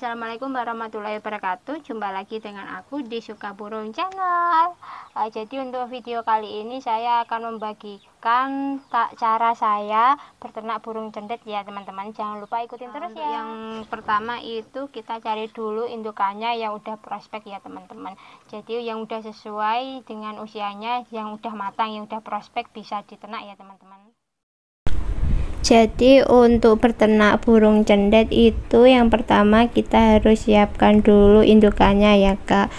Assalamualaikum warahmatullahi wabarakatuh. Jumpa lagi dengan aku di Suka Burung Channel. Jadi untuk video kali ini saya akan membagikan cara saya berternak burung cendet ya teman-teman. Jangan lupa ikutin terus ya. Yang pertama itu kita cari dulu indukannya yang udah prospek ya teman-teman. Jadi yang udah sesuai dengan usianya, yang udah matang, yang udah prospek bisa diternak ya teman-teman. Jadi untuk berternak burung cendet itu yang pertama kita harus siapkan dulu indukannya ya kak.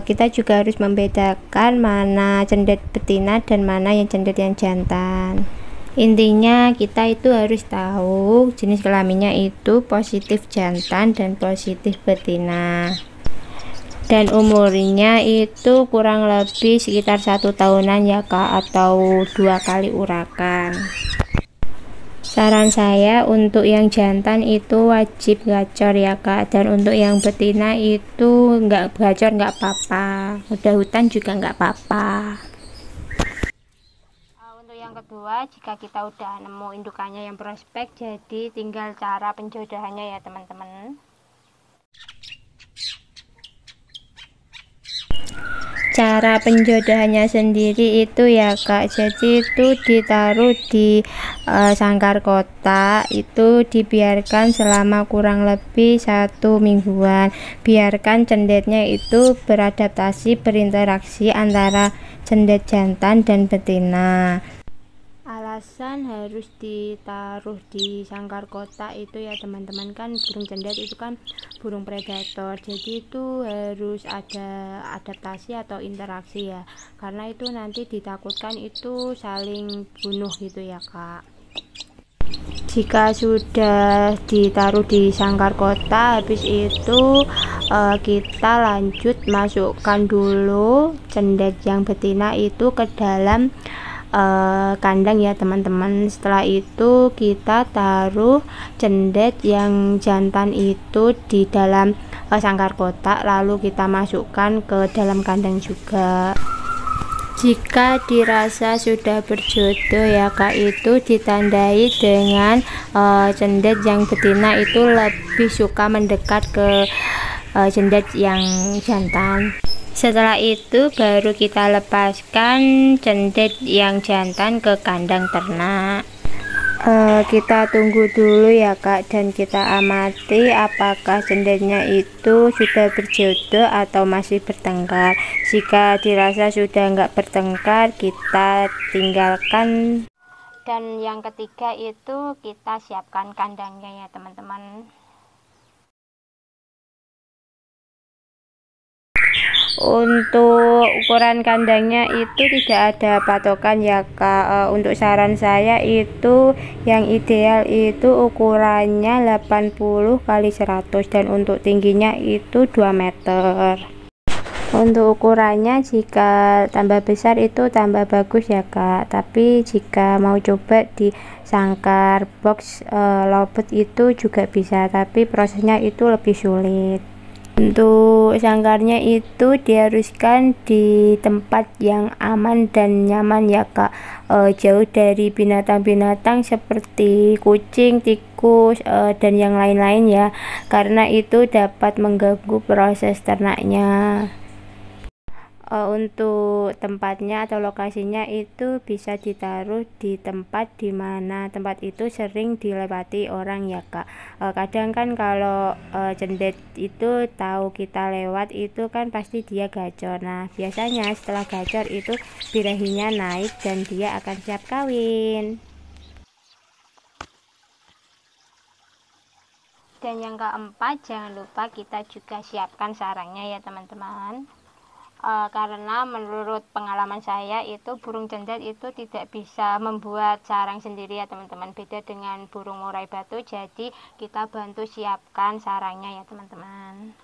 Kita juga harus membedakan mana cendet betina dan mana yang cendet yang jantan. Intinya kita itu harus tahu jenis kelaminnya itu positif jantan dan positif betina. Dan umurnya itu kurang lebih sekitar 1 tahunan ya kak, atau 2 kali urakan. Saran saya untuk yang jantan itu wajib gacor ya kak, dan untuk yang betina itu nggak gacor nggak apa-apa, udah hutan juga nggak apa-apa. Untuk yang kedua, jika kita udah nemu indukannya yang prospek, jadi tinggal cara penjodohannya ya teman-teman. Cara penjodohannya sendiri itu ya kak, jadi itu ditaruh di sangkar kotak, itu dibiarkan selama kurang lebih 1 mingguan. Biarkan cendetnya itu beradaptasi, berinteraksi antara cendet jantan dan betina. Alasan harus ditaruh di sangkar kotak itu ya teman-teman, kan burung cendet itu kan burung predator, jadi itu harus ada adaptasi atau interaksi ya, karena itu nanti ditakutkan itu saling bunuh gitu ya kak. Jika sudah ditaruh di sangkar kotak, habis itu kita lanjut masukkan dulu cendet yang betina itu ke dalam kandang ya teman-teman. Setelah itu kita taruh cendet yang jantan itu di dalam sangkar kotak, lalu kita masukkan ke dalam kandang juga. Jika dirasa sudah berjodoh ya kak, itu ditandai dengan cendet yang betina itu lebih suka mendekat ke cendet yang jantan. Setelah itu baru kita lepaskan cendet yang jantan ke kandang ternak. Kita tunggu dulu ya kak, dan kita amati apakah cendetnya itu sudah berjodoh atau masih bertengkar. Jika dirasa sudah nggak bertengkar, kita tinggalkan. Dan yang ketiga itu kita siapkan kandangnya ya teman-teman. Untuk ukuran kandangnya itu tidak ada patokan ya kak. Untuk saran saya itu yang ideal itu ukurannya 80 x 100, dan untuk tingginya itu 2 meter. Untuk ukurannya jika tambah besar itu tambah bagus ya kak, tapi jika mau coba di sangkar box lobet itu juga bisa, tapi prosesnya itu lebih sulit. Untuk sangkarnya itu diharuskan di tempat yang aman dan nyaman ya kak, jauh dari binatang-binatang seperti kucing, tikus, dan yang lain-lain ya, karena itu dapat mengganggu proses ternaknya. Untuk tempatnya atau lokasinya itu bisa ditaruh di tempat dimana tempat itu sering dilewati orang ya kak. Kadang kan kalau cendet itu tahu kita lewat itu kan pasti dia gacor. Nah biasanya setelah gacor itu birahinya naik dan dia akan siap kawin. Dan yang keempat, jangan lupa kita juga siapkan sarangnya ya teman-teman. Karena menurut pengalaman saya itu burung cendet itu tidak bisa membuat sarang sendiri ya teman-teman, beda dengan burung murai batu, jadi kita bantu siapkan sarangnya ya teman-teman.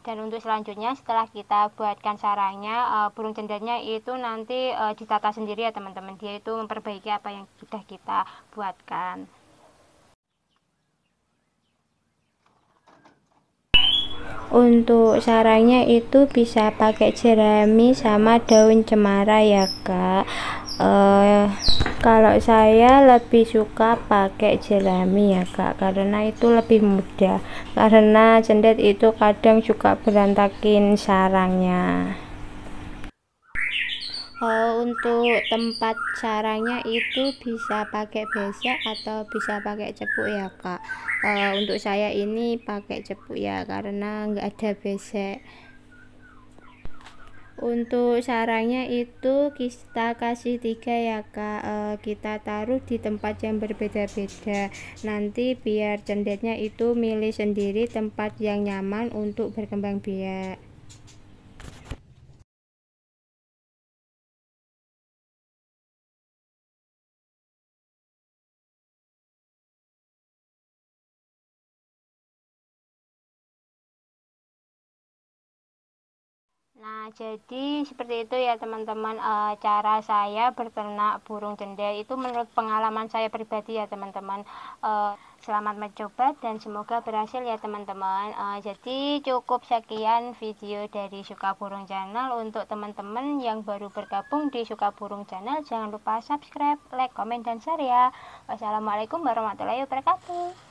Dan untuk selanjutnya setelah kita buatkan sarangnya, burung cendetnya itu nanti ditata sendiri ya teman-teman, dia itu memperbaiki apa yang sudah kita buatkan. Untuk sarangnya itu bisa pakai jerami sama daun cemara ya kak. Kalau saya lebih suka pakai jerami ya kak, karena itu lebih mudah, karena cendet itu kadang juga berantakin sarangnya. Untuk tempat sarangnya itu bisa pakai besek atau bisa pakai cepuk ya kak. Untuk saya ini pakai cepuk ya, karena nggak ada besek. Untuk sarangnya itu kita kasih 3 ya kak. Kita taruh di tempat yang berbeda-beda, nanti biar cendetnya itu milih sendiri tempat yang nyaman untuk berkembang biak. Nah, jadi seperti itu ya teman-teman, cara saya berternak burung cendet itu menurut pengalaman saya pribadi ya teman-teman. Selamat mencoba dan semoga berhasil ya teman-teman. Jadi cukup sekian video dari Suka Burung Channel. Untuk teman-teman yang baru bergabung di Suka Burung Channel, jangan lupa subscribe, like, komen, dan share ya. Wassalamualaikum warahmatullahi wabarakatuh.